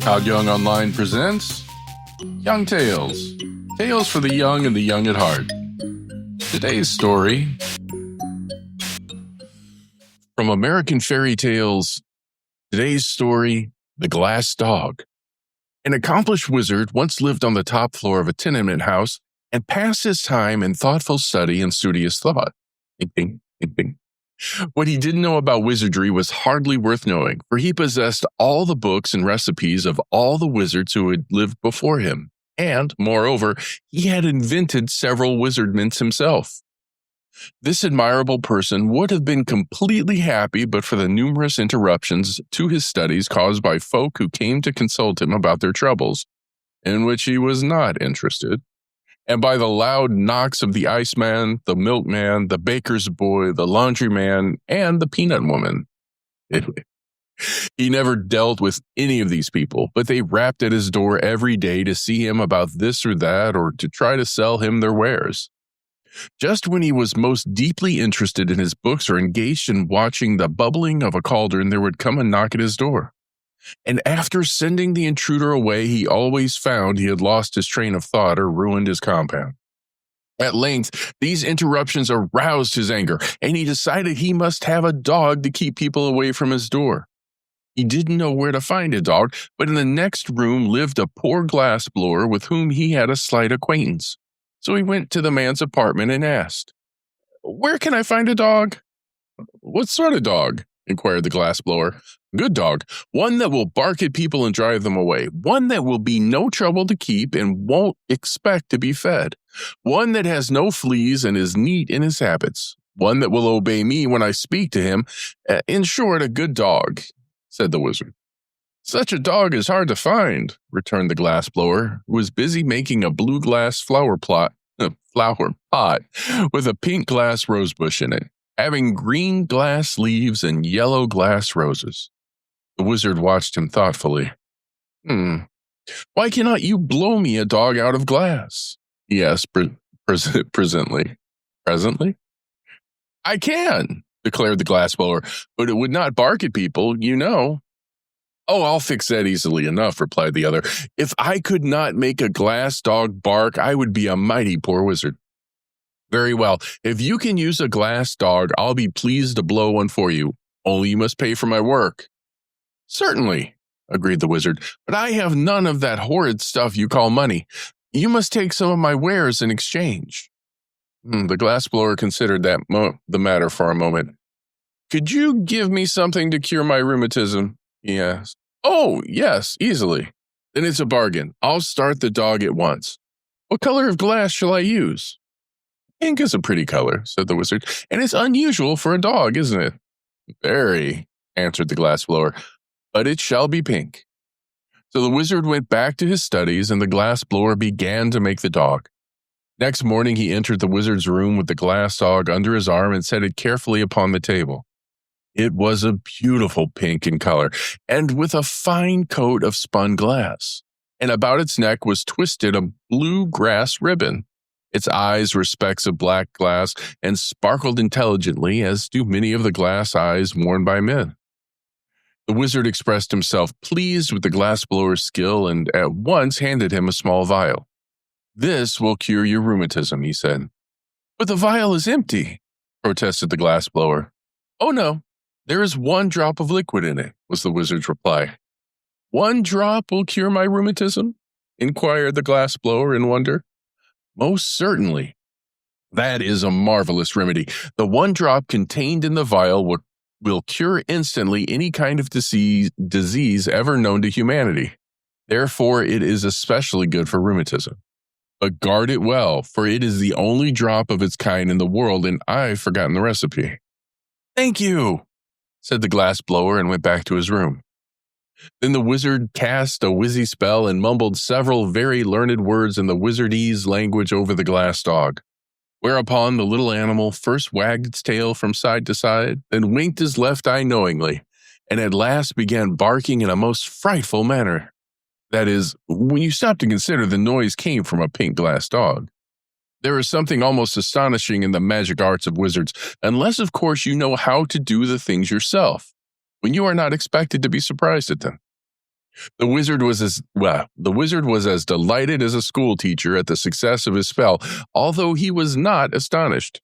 Todd Young Online presents Young Tales. Tales for the young and the young at heart. Today's story from American Fairy Tales. Today's story, The Glass Dog. An accomplished wizard once lived on the top floor of a tenement house and passed his time in thoughtful study and studious thought. Bing, bing, bing, bing. What he didn't know about wizardry was hardly worth knowing, for he possessed all the books and recipes of all the wizards who had lived before him, and, moreover, he had invented several wizard mints himself. This admirable person would have been completely happy but for the numerous interruptions to his studies caused by folk who came to consult him about their troubles, in which he was not interested, and by the loud knocks of the iceman, the milkman, the baker's boy, the laundryman, and the peanut woman. He never dealt with any of these people, but they rapped at his door every day to see him about this or that or to try to sell him their wares. Just when he was most deeply interested in his books or engaged in watching the bubbling of a cauldron, there would come a knock at his door. And after sending the intruder away, he always found he had lost his train of thought or ruined his compound. At length, these interruptions aroused his anger, and he decided he must have a dog to keep people away from his door. He didn't know where to find a dog, but in the next room lived a poor glassblower with whom he had a slight acquaintance. So he went to the man's apartment and asked, "Where can I find a dog?" "What sort of dog?" inquired the glassblower. "Good dog, one that will bark at people and drive them away, one that will be no trouble to keep and won't expect to be fed, one that has no fleas and is neat in his habits, one that will obey me when I speak to him, in short, a good dog," said the wizard. "Such a dog is hard to find," returned the glassblower, who was busy making a blue glass flower pot with a pink glass rosebush in it, having green glass leaves and yellow glass roses. The wizard watched him thoughtfully. "Why cannot you blow me a dog out of glass?" he asked presently. "Presently? I can," declared the glassblower, "but it would not bark at people, you know." "Oh, I'll fix that easily enough," replied the other. "If I could not make a glass dog bark, I would be a mighty poor wizard." "Very well. If you can use a glass dog, I'll be pleased to blow one for you. Only you must pay for my work." "Certainly," agreed the wizard, "but I have none of that horrid stuff you call money. You must take some of my wares in exchange." The glassblower considered the matter for a moment. "Could you give me something to cure my rheumatism?" he asked. "Oh, yes, easily." "Then it's a bargain. I'll start the dog at once. What color of glass shall I use?" "Pink is a pretty color," said the wizard, "and it's unusual for a dog, isn't it?" "Very," answered the glassblower, "but it shall be pink." So the wizard went back to his studies, and the glassblower began to make the dog. Next morning he entered the wizard's room with the glass dog under his arm and set it carefully upon the table. It was a beautiful pink in color, and with a fine coat of spun glass, and about its neck was twisted a blue grass ribbon. Its eyes were specks of black glass and sparkled intelligently, as do many of the glass eyes worn by men. The wizard expressed himself pleased with the glassblower's skill and at once handed him a small vial. "This will cure your rheumatism," he said. "But the vial is empty," protested the glassblower. "Oh no, there is one drop of liquid in it," was the wizard's reply. "One drop will cure my rheumatism?" inquired the glassblower in wonder. "Most certainly. That is a marvelous remedy. The one drop contained in the vial will cure instantly any kind of disease ever known to humanity. Therefore, it is especially good for rheumatism. But guard it well, for it is the only drop of its kind in the world, and I've forgotten the recipe." "Thank you," said the glassblower and went back to his room. Then the wizard cast a wizzy spell and mumbled several very learned words in the wizardese language over the glass dog, whereupon the little animal first wagged its tail from side to side, then winked his left eye knowingly, and at last began barking in a most frightful manner. That is, when you stop to consider the noise came from a pink glass dog. There is something almost astonishing in the magic arts of wizards, unless of course you know how to do the things yourself, when you are not expected to be surprised at them. The wizard was as delighted as a school teacher at the success of his spell, although he was not astonished.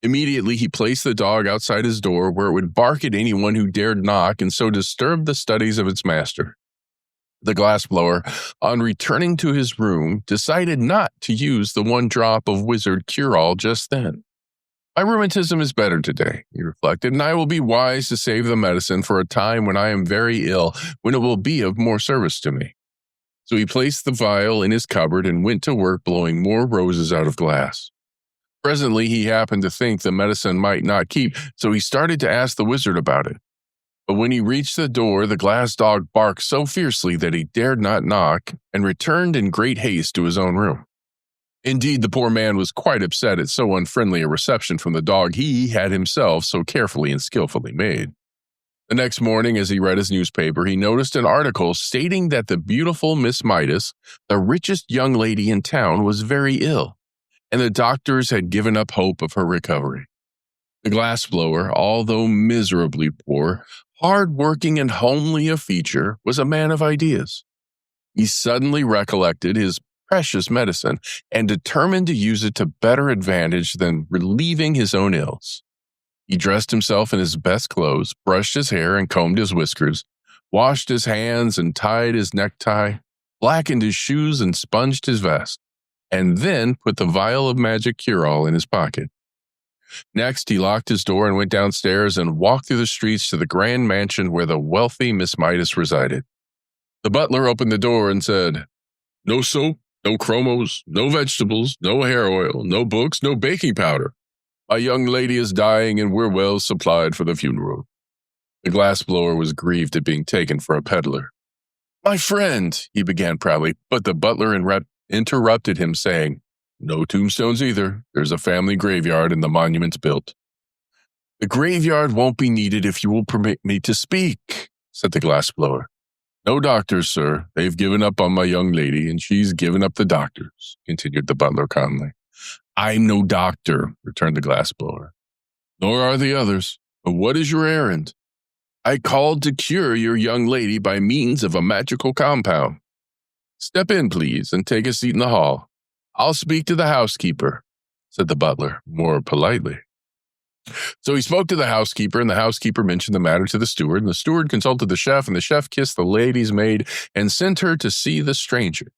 Immediately, he placed the dog outside his door where it would bark at anyone who dared knock and so disturb the studies of its master. The glassblower, on returning to his room, decided not to use the one drop of wizard cure-all just then. My rheumatism is better today, he reflected, and I will be wise to save the medicine for a time when I am very ill, when it will be of more service to me. So he placed the vial in his cupboard and went to work blowing more roses out of glass. Presently, he happened to think the medicine might not keep, so he started to ask the wizard about it. But when he reached the door, the glass dog barked so fiercely that he dared not knock and returned in great haste to his own room. Indeed, the poor man was quite upset at so unfriendly a reception from the dog he had himself so carefully and skillfully made. The next morning, as he read his newspaper, he noticed an article stating that the beautiful Miss Midas, the richest young lady in town, was very ill, and the doctors had given up hope of her recovery. The glassblower, although miserably poor, hard-working and homely of feature, was a man of ideas. He suddenly recollected his precious medicine and determined to use it to better advantage than relieving his own ills. He dressed himself in his best clothes, brushed his hair and combed his whiskers, washed his hands and tied his necktie, blackened his shoes and sponged his vest, and then put the vial of magic cure-all in his pocket. Next, he locked his door and went downstairs and walked through the streets to the grand mansion where the wealthy Miss Midas resided. The butler opened the door and said, "No soap, no chromos, no vegetables, no hair oil, no books, no baking powder. My young lady is dying and we're well supplied for the funeral." The glassblower was grieved at being taken for a peddler. "My friend," he began proudly, but the butler interrupted him, saying, "No tombstones either. There's a family graveyard and the monument's built." "The graveyard won't be needed if you will permit me to speak," said the glassblower. "No doctors, sir. They've given up on my young lady, and she's given up the doctors," continued the butler calmly. "I'm no doctor," returned the glassblower. "Nor are the others. But what is your errand?" "I called to cure your young lady by means of a magical compound." "Step in, please, and take a seat in the hall. I'll speak to the housekeeper," said the butler, more politely. So he spoke to the housekeeper, and the housekeeper mentioned the matter to the steward, and the steward consulted the chef, and the chef kissed the lady's maid and sent her to see the stranger.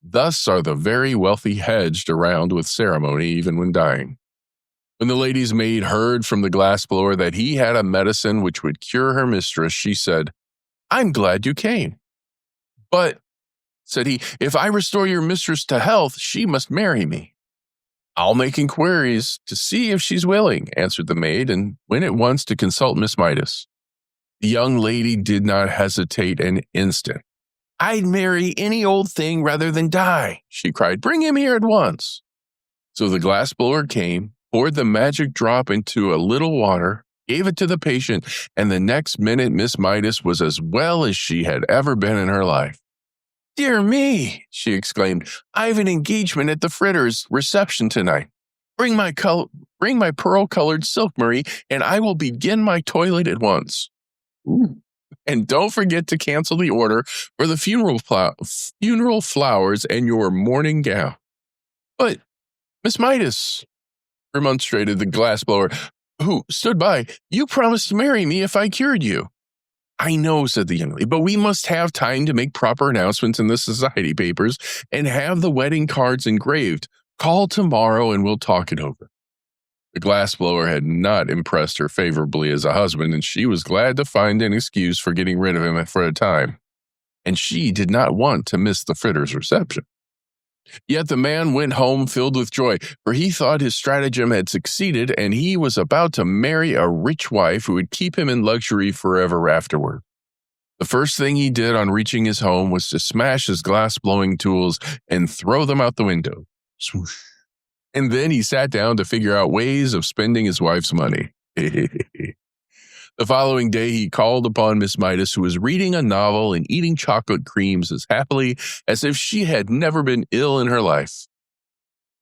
Thus are the very wealthy hedged around with ceremony even when dying. When the lady's maid heard from the glassblower that he had a medicine which would cure her mistress, she said, "I'm glad you came." "But," said he, "if I restore your mistress to health, she must marry me." "I'll make inquiries to see if she's willing," answered the maid, and went at once to consult Miss Midas. The young lady did not hesitate an instant. "I'd marry any old thing rather than die," she cried. "Bring him here at once." So the glassblower came, poured the magic drop into a little water, gave it to the patient, and the next minute Miss Midas was as well as she had ever been in her life. "Dear me," she exclaimed, "I've an engagement at the Fritters' reception tonight. Bring my pearl-colored silk, Marie, and I will begin my toilet at once. Ooh. And don't forget to cancel the order for the funeral flowers and your mourning gown." "But, Miss Midas," remonstrated the glassblower, who stood by, "you promised to marry me if I cured you." "I know," said the young lady, "but we must have time to make proper announcements in the society papers and have the wedding cards engraved. Call tomorrow and we'll talk it over." The glassblower had not impressed her favorably as a husband, and she was glad to find an excuse for getting rid of him for a time. And she did not want to miss the Fritters' reception. Yet the man went home filled with joy, for he thought his stratagem had succeeded, and he was about to marry a rich wife who would keep him in luxury forever afterward. The first thing he did on reaching his home was to smash his glass-blowing tools and throw them out the window. Swoosh. And then he sat down to figure out ways of spending his wife's money. The following day, he called upon Miss Midas, who was reading a novel and eating chocolate creams as happily as if she had never been ill in her life.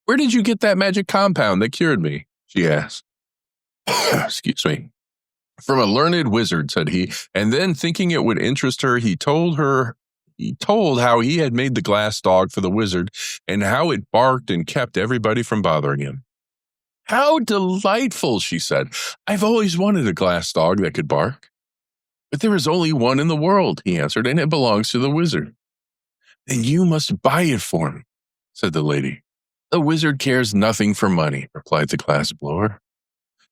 "Where did you get that magic compound that cured me?" she asked. Excuse me. "From a learned wizard," said he, and then, thinking it would interest her, he told how he had made the glass dog for the wizard and how it barked and kept everybody from bothering him. "How delightful," she said. "I've always wanted a glass dog that could bark." "But there is only one in the world," he answered, "and it belongs to the wizard." "Then you must buy it for me," said the lady. "The wizard cares nothing for money," replied the glass blower.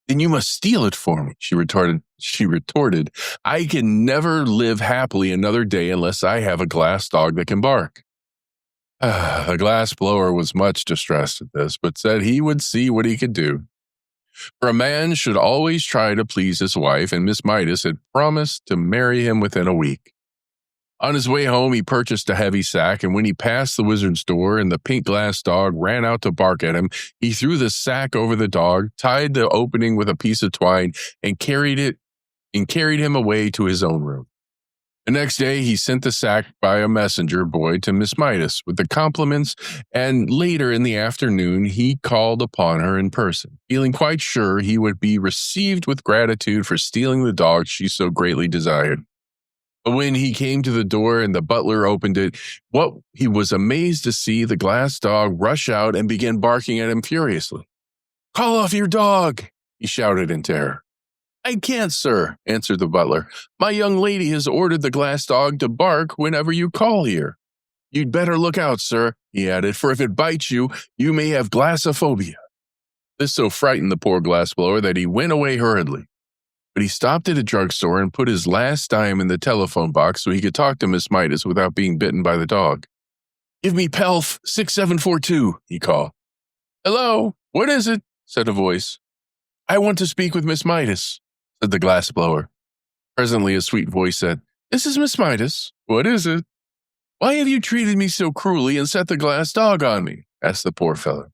"Then you must steal it for me," she retorted. "I can never live happily another day unless I have a glass dog that can bark." The glass blower was much distressed at this, but said he would see what he could do. For a man should always try to please his wife, and Miss Midas had promised to marry him within a week. On his way home, he purchased a heavy sack, and when he passed the wizard's door and the pink glass dog ran out to bark at him, he threw the sack over the dog, tied the opening with a piece of twine, and carried him away to his own room. The next day, he sent the sack by a messenger boy to Miss Midas with the compliments, and later in the afternoon, he called upon her in person, feeling quite sure he would be received with gratitude for stealing the dog she so greatly desired. But when he came to the door and the butler opened it, he was amazed to see the glass dog rush out and begin barking at him furiously. "Call off your dog," he shouted in terror. "I can't, sir," answered the butler. "My young lady has ordered the glass dog to bark whenever you call here. You'd better look out, sir," he added, "for if it bites you, you may have glassophobia." This so frightened the poor glass blower that he went away hurriedly. But he stopped at a drugstore and put his last dime in the telephone box so he could talk to Miss Midas without being bitten by the dog. "Give me Pelf 6742, he called. "Hello, what is it?" said a voice. "I want to speak with Miss Midas," said the glass blower. Presently a sweet voice said, "This is Miss Midas. What is it?" "Why have you treated me so cruelly and set the glass dog on me?" asked the poor fellow.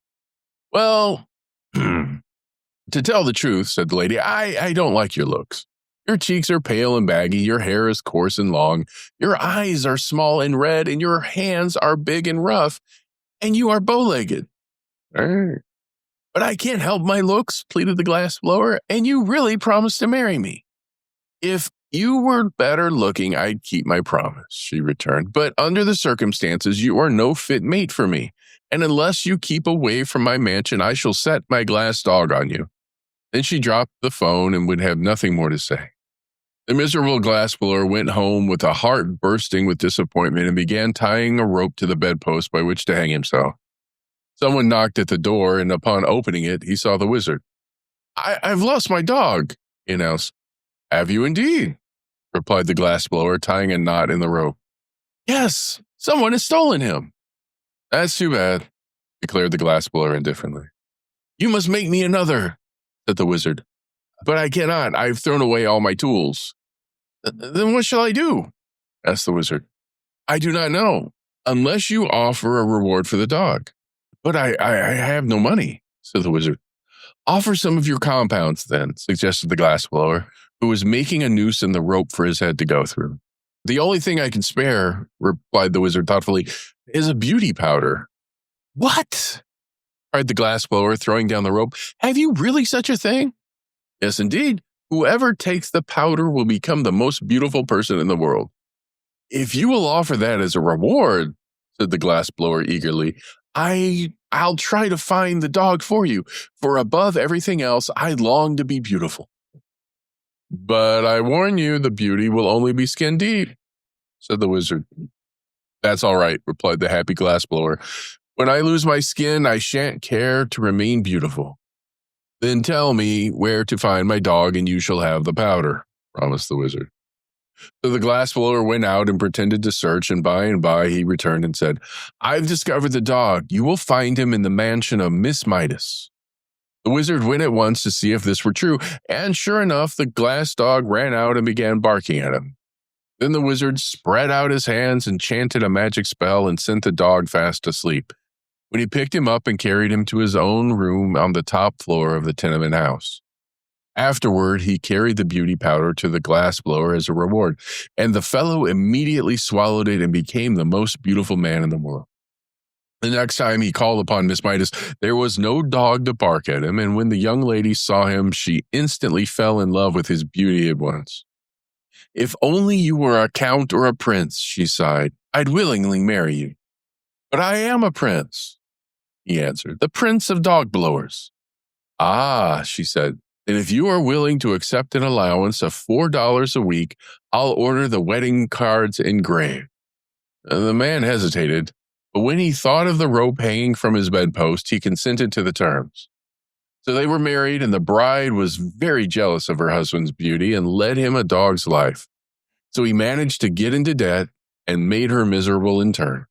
"Well, to tell the truth," said the lady, I don't like your looks. Your cheeks are pale and baggy, your hair is coarse and long, your eyes are small and red, and your hands are big and rough, and you are bow-legged." "But I can't help my looks," pleaded the glass blower, "and you really promised to marry me." "If you were better looking, I'd keep my promise," she returned. "But under the circumstances, you are no fit mate for me, and unless you keep away from my mansion, I shall set my glass dog on you." Then she dropped the phone and would have nothing more to say. The miserable glass blower went home with a heart bursting with disappointment and began tying a rope to the bedpost by which to hang himself. Someone knocked at the door, and upon opening it, he saw the wizard. I've lost my dog," he announced. "Have you indeed?" replied the glass blower, tying a knot in the rope. "Yes, someone has stolen him." "That's too bad," declared the glass blower indifferently. "You must make me another," said the wizard. "But I cannot. I've thrown away all my tools." "Then what shall I do?" asked the wizard. "I do not know, unless you offer a reward for the dog." "But I have no money," said the wizard. "Offer some of your compounds, then," suggested the glass blower, who was making a noose in the rope for his head to go through. "The only thing I can spare," replied the wizard thoughtfully, "is a beauty powder." "What?" cried the glass blower, throwing down the rope. "Have you really such a thing?" "Yes, indeed. Whoever takes the powder will become the most beautiful person in the world." "If you will offer that as a reward," said the glass blower eagerly, I'll try to find the dog for you, for above everything else, I long to be beautiful." "But I warn you, the beauty will only be skin deep," said the wizard. "That's all right," replied the happy glass blower. "When I lose my skin, I shan't care to remain beautiful." "Then tell me where to find my dog, and you shall have the powder," promised the wizard. So the glass blower went out and pretended to search, and by he returned and said, "I've discovered the dog. You will find him in the mansion of Miss Midas." The wizard went at once to see if this were true, and sure enough, the glass dog ran out and began barking at him. Then the wizard spread out his hands and chanted a magic spell and sent the dog fast asleep, when he picked him up and carried him to his own room on the top floor of the tenement house. Afterward, he carried the beauty powder to the glass blower as a reward, and the fellow immediately swallowed it and became the most beautiful man in the world. The next time he called upon Miss Midas, there was no dog to bark at him, and when the young lady saw him, she instantly fell in love with his beauty at once. "If only you were a count or a prince," she sighed, "I'd willingly marry you." "But I am a prince," he answered, "the prince of dog blowers." "Ah," she said, "then if you are willing to accept an allowance of $4 a week, I'll order the wedding cards engraved." The man hesitated, but when he thought of the rope hanging from his bedpost, he consented to the terms. So they were married, and the bride was very jealous of her husband's beauty and led him a dog's life. So he managed to get into debt and made her miserable in turn.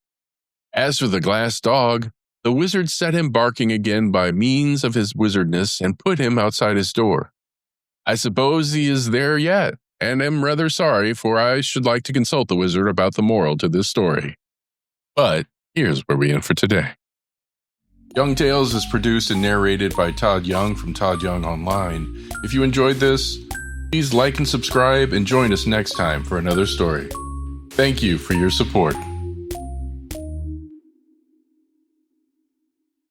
As for the glass dog, the wizard set him barking again by means of his wizardness and put him outside his door. I suppose he is there yet, and am rather sorry, for I should like to consult the wizard about the moral to this story. But here's where we end for today. Young Tales is produced and narrated by Todd Young from Todd Young Online. If you enjoyed this, please like and subscribe and join us next time for another story. Thank you for your support.